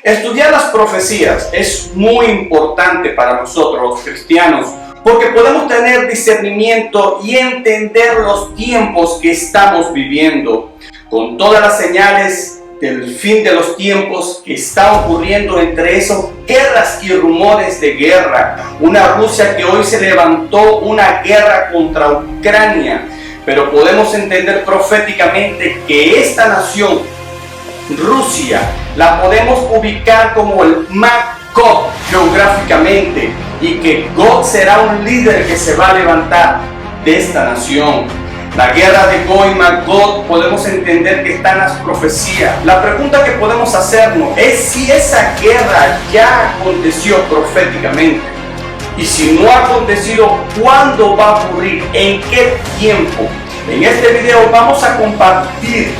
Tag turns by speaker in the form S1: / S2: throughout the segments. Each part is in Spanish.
S1: Estudiar las profecías es muy importante para nosotros los cristianos porque podemos tener discernimiento y entender los tiempos que estamos viviendo, con todas las señales del fin de los tiempos que está ocurriendo, entre esos guerras y rumores de guerra. Una Rusia que hoy se levantó una guerra contra Ucrania, pero podemos entender proféticamente que esta nación, Rusia, la podemos ubicar como el Magog geográficamente, y que Gog será un líder que se va a levantar de esta nación. La guerra de Gog y Magog podemos entender que está en las profecías. La pregunta que podemos hacernos es si esa guerra ya aconteció proféticamente. Y si no ha acontecido, ¿cuándo va a ocurrir? ¿En qué tiempo? En este video vamos a compartir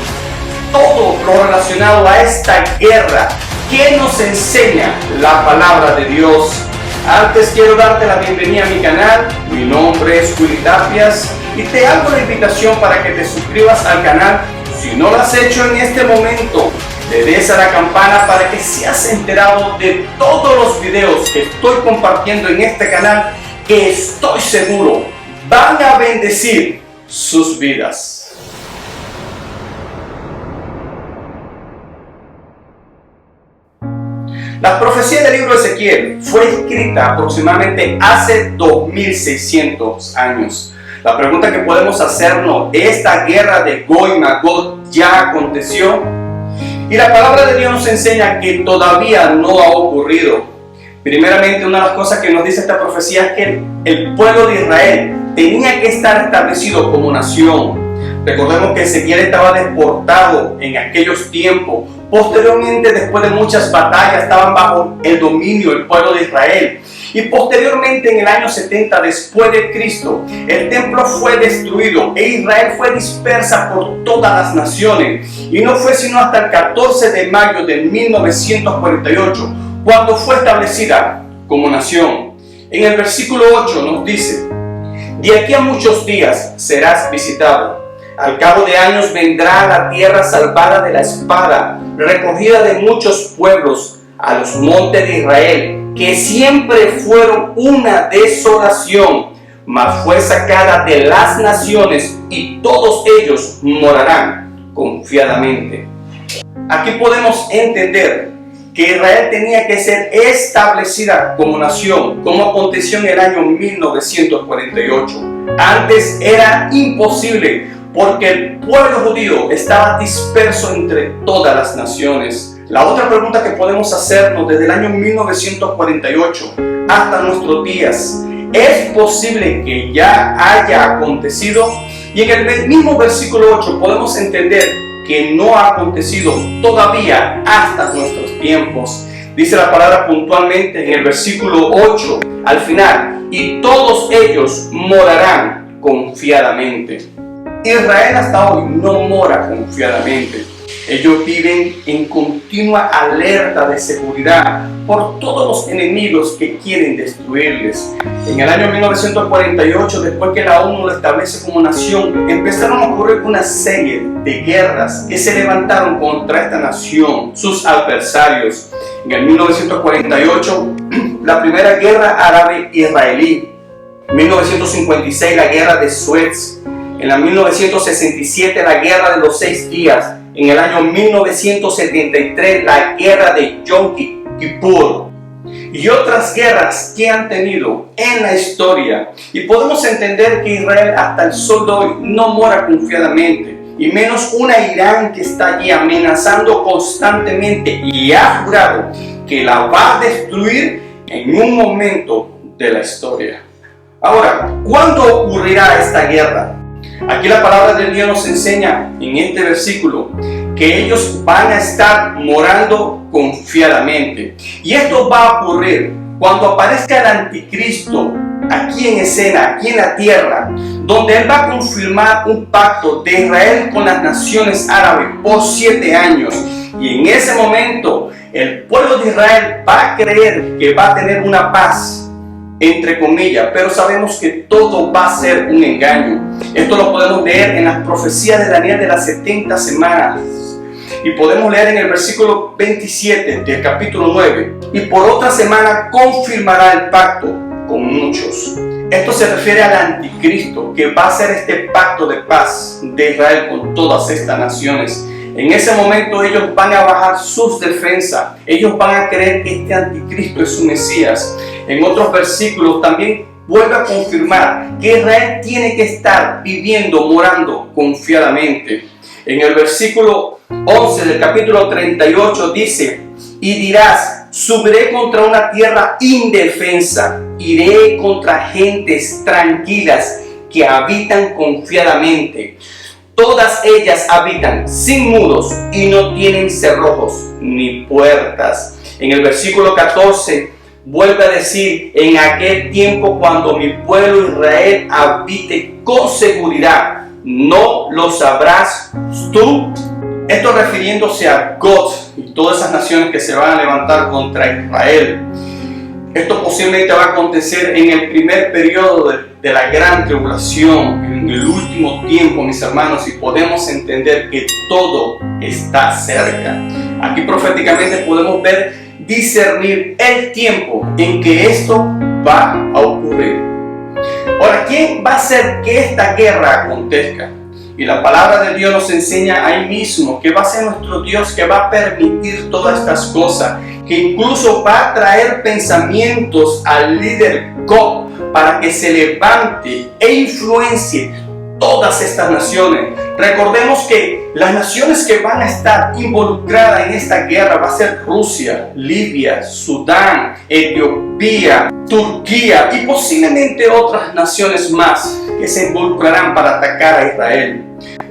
S1: todo lo relacionado a esta guerra. ¿Qué nos enseña la palabra de Dios? Antes quiero darte la bienvenida a mi canal. Mi nombre es Willy Tapias y te hago la invitación para que te suscribas al canal. Si no lo has hecho en este momento, le des a la campana para que seas enterado de todos los videos que estoy compartiendo en este canal, que estoy seguro van a bendecir sus vidas. La profecía del libro de Ezequiel fue escrita aproximadamente hace 2600 años. La pregunta que podemos hacernos, ¿esta guerra de Gog y Magog ya aconteció? Y la palabra de Dios nos enseña que todavía no ha ocurrido. Primeramente, una de las cosas que nos dice esta profecía es que el pueblo de Israel tenía que estar establecido como nación. Recordemos que Ezequiel estaba deportado en aquellos tiempos. Posteriormente, después de muchas batallas, estaban bajo el dominio del pueblo de Israel. Y posteriormente, en el año 70 después de Cristo, el templo fue destruido e Israel fue dispersa por todas las naciones. Y no fue sino hasta el 14 de mayo de 1948 cuando fue establecida como nación. En el versículo 8 nos dice: de aquí a muchos días serás visitado. Al cabo de años vendrá la tierra salvada de la espada, recogida de muchos pueblos, a los montes de Israel, que siempre fueron una desolación, mas fue sacada de las naciones, y todos ellos morarán confiadamente. Aquí podemos entender que Israel tenía que ser establecida como nación, como aconteció en el año 1948. Antes era imposible, porque el pueblo judío estaba disperso entre todas las naciones. La otra pregunta que podemos hacernos desde el año 1948 hasta nuestros días, ¿es posible que ya haya acontecido? Y en el mismo versículo 8 podemos entender que no ha acontecido todavía hasta nuestros tiempos. Dice la palabra puntualmente en el versículo 8 al final: y todos ellos morarán confiadamente. Israel hasta hoy no mora confiadamente. Ellos viven en continua alerta de seguridad por todos los enemigos que quieren destruirles. En el año 1948, después que la ONU lo establece como nación, empezaron a ocurrir una serie de guerras que se levantaron contra esta nación, sus adversarios. En el 1948, la primera guerra árabe-israelí. En 1956, la guerra de Suez. En el 1967, la guerra de los 6 días. En el año 1973, la guerra de Yom Kippur. Y otras guerras que han tenido en la historia. Y podemos entender que Israel hasta el sol de hoy no mora confiadamente. Y menos una Irán que está allí amenazando constantemente y ha jurado que la va a destruir en un momento de la historia. Ahora, ¿cuándo ocurrirá esta guerra? Aquí la palabra de Dios nos enseña en este versículo que ellos van a estar morando confiadamente. Y esto va a ocurrir cuando aparezca el anticristo aquí en escena, aquí en la tierra, donde él va a confirmar un pacto de Israel con las naciones árabes por 7 años. Y en ese momento el pueblo de Israel va a creer que va a tener una paz, entre comillas, pero sabemos que todo va a ser un engaño. Esto lo podemos leer en las profecías de Daniel de las 70 semanas. Y podemos leer en el versículo 27 del capítulo 9, y por otra semana confirmará el pacto con muchos. Esto se refiere al anticristo, que va a hacer este pacto de paz de Israel con todas estas naciones. En ese momento ellos van a bajar sus defensas, ellos van a creer que este anticristo es su Mesías. En otros versículos también vuelve a confirmar que Israel tiene que estar viviendo, morando confiadamente. En el versículo 11 del capítulo 38 dice: y dirás, subiré contra una tierra indefensa, iré contra gentes tranquilas que habitan confiadamente. Todas ellas habitan sin muros y no tienen cerrojos ni puertas. En el versículo 14 vuelve a decir: en aquel tiempo, cuando mi pueblo Israel habite con seguridad, ¿no lo sabrás tú? Esto refiriéndose a Gog y todas esas naciones que se van a levantar contra Israel. Esto posiblemente va a acontecer en el primer periodo de la gran tribulación, en el último tiempo, mis hermanos, y podemos entender que todo está cerca. Aquí proféticamente podemos discernir el tiempo en que esto va a ocurrir. Ahora, ¿quién va a hacer que esta guerra acontezca? Y la palabra de Dios nos enseña ahí mismo que va a ser nuestro Dios que va a permitir todas estas cosas, que incluso va a traer pensamientos al líder Gog para que se levante e influencie todas estas naciones. Recordemos que las naciones que van a estar involucradas en esta guerra va a ser Rusia, Libia, Sudán, Etiopía, Turquía y posiblemente otras naciones más que se involucrarán para atacar a Israel.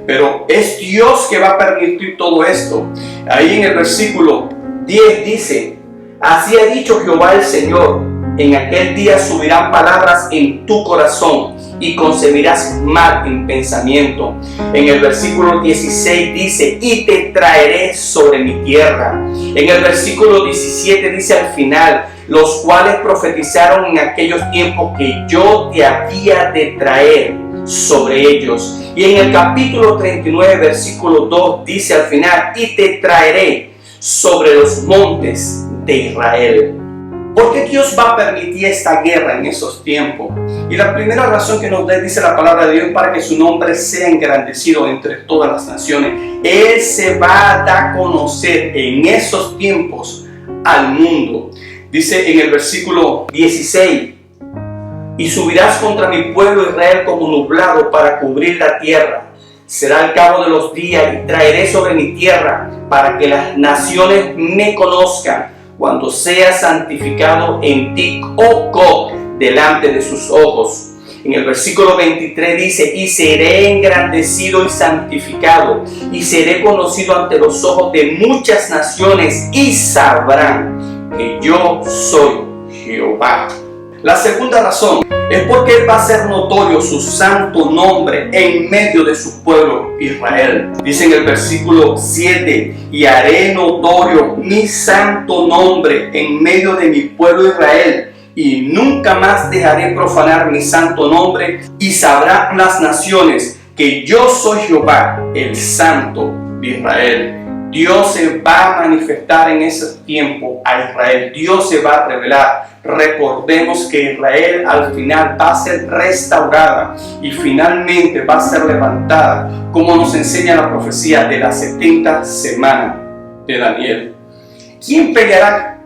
S1: Pero es Dios que va a permitir todo esto. Ahí en el versículo 10 dice: así ha dicho Jehová el Señor, en aquel día subirán palabras en tu corazón y concebirás mal en pensamiento. En el versículo 16 dice: y te traeré sobre mi tierra. En el versículo 17 dice al final: los cuales profetizaron en aquellos tiempos que yo te había de traer sobre ellos. Y en el capítulo 39 versículo 2 dice al final: y te traeré sobre los montes de Israel. ¿Por qué Dios va a permitir esta guerra en esos tiempos? Y la primera razón que nos dice la palabra de Dios es para que su nombre sea engrandecido entre todas las naciones. Él se va a dar a conocer en esos tiempos al mundo. Dice en el versículo 16: y subirás contra mi pueblo Israel como nublado para cubrir la tierra. Será al cabo de los días y traeré sobre mi tierra para que las naciones me conozcan, cuando sea santificado en ti, oh Gog, delante de sus ojos. En el versículo 23 dice: y seré engrandecido y santificado, y seré conocido ante los ojos de muchas naciones, y sabrán que yo soy Jehová. La segunda razón es porque Él va a hacer notorio su santo nombre en medio de su pueblo Israel. Dice en el versículo 7: y haré notorio mi santo nombre en medio de mi pueblo Israel, y nunca más dejaré profanar mi santo nombre, y sabrán las naciones que yo soy Jehová, el Santo de Israel. Dios se va a manifestar en ese tiempo a Israel. Dios se va a revelar. Recordemos que Israel al final va a ser restaurada y finalmente va a ser levantada, como nos enseña la profecía de las 70 semanas de Daniel. ¿Quién peleará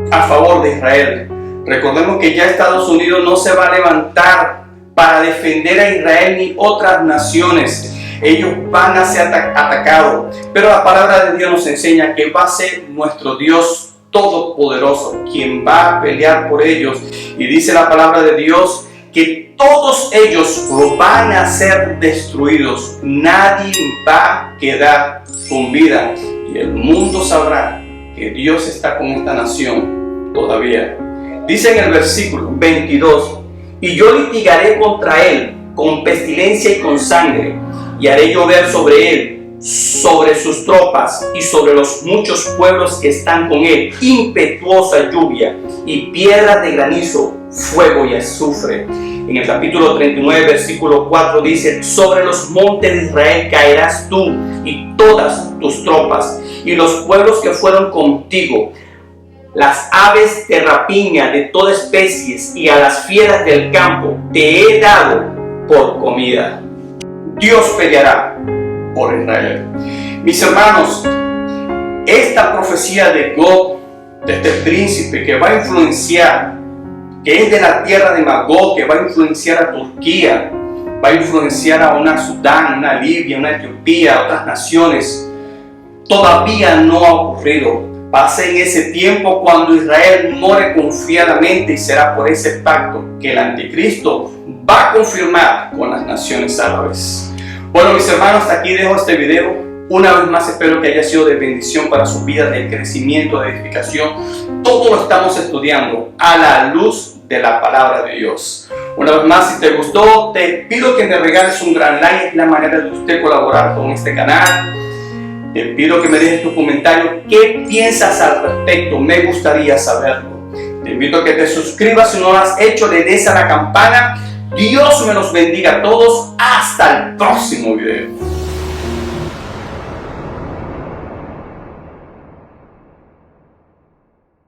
S1: a favor de Israel? Recordemos que ya Estados Unidos no se va a levantar para defender a Israel ni otras naciones. Ellos van a ser atacados, pero la palabra de Dios nos enseña que va a ser nuestro Dios todopoderoso quien va a pelear por ellos. Y dice la palabra de Dios que todos ellos van a ser destruidos. Nadie va a quedar con vida. Y el mundo sabrá que Dios está con esta nación todavía. Dice en el versículo 22: y yo litigaré contra él con pestilencia y con sangre, y haré llover sobre él, sobre sus tropas y sobre los muchos pueblos que están con él, impetuosa lluvia y piedras de granizo, fuego y azufre. En el capítulo 39, versículo 4 dice: sobre los montes de Israel caerás tú y todas tus tropas, y los pueblos que fueron contigo, las aves de rapiña de toda especie y a las fieras del campo te he dado por comida. Dios peleará por Israel. Mis hermanos, esta profecía de Gog, de este príncipe que va a influenciar, que es de la tierra de Magog, que va a influenciar a Turquía, va a influenciar a una Sudán, una Libia, una Etiopía, otras naciones, todavía no ha ocurrido. Va a ser en ese tiempo cuando Israel more confiadamente, y será por ese pacto que el anticristo va a confirmar con las naciones árabes. Bueno, mis hermanos, hasta aquí dejo este video. Una vez más espero que haya sido de bendición para su vida, de crecimiento, de edificación. Todo lo estamos estudiando a la luz de la palabra de Dios. Una vez más, si te gustó, te pido que me regales un gran like. Es la manera de usted colaborar con este canal. Te pido que me dejes tu comentario. ¿Qué piensas al respecto? Me gustaría saberlo. Te invito a que te suscribas si no lo has hecho, le des a la campana. Dios me los bendiga a todos. Hasta el próximo video.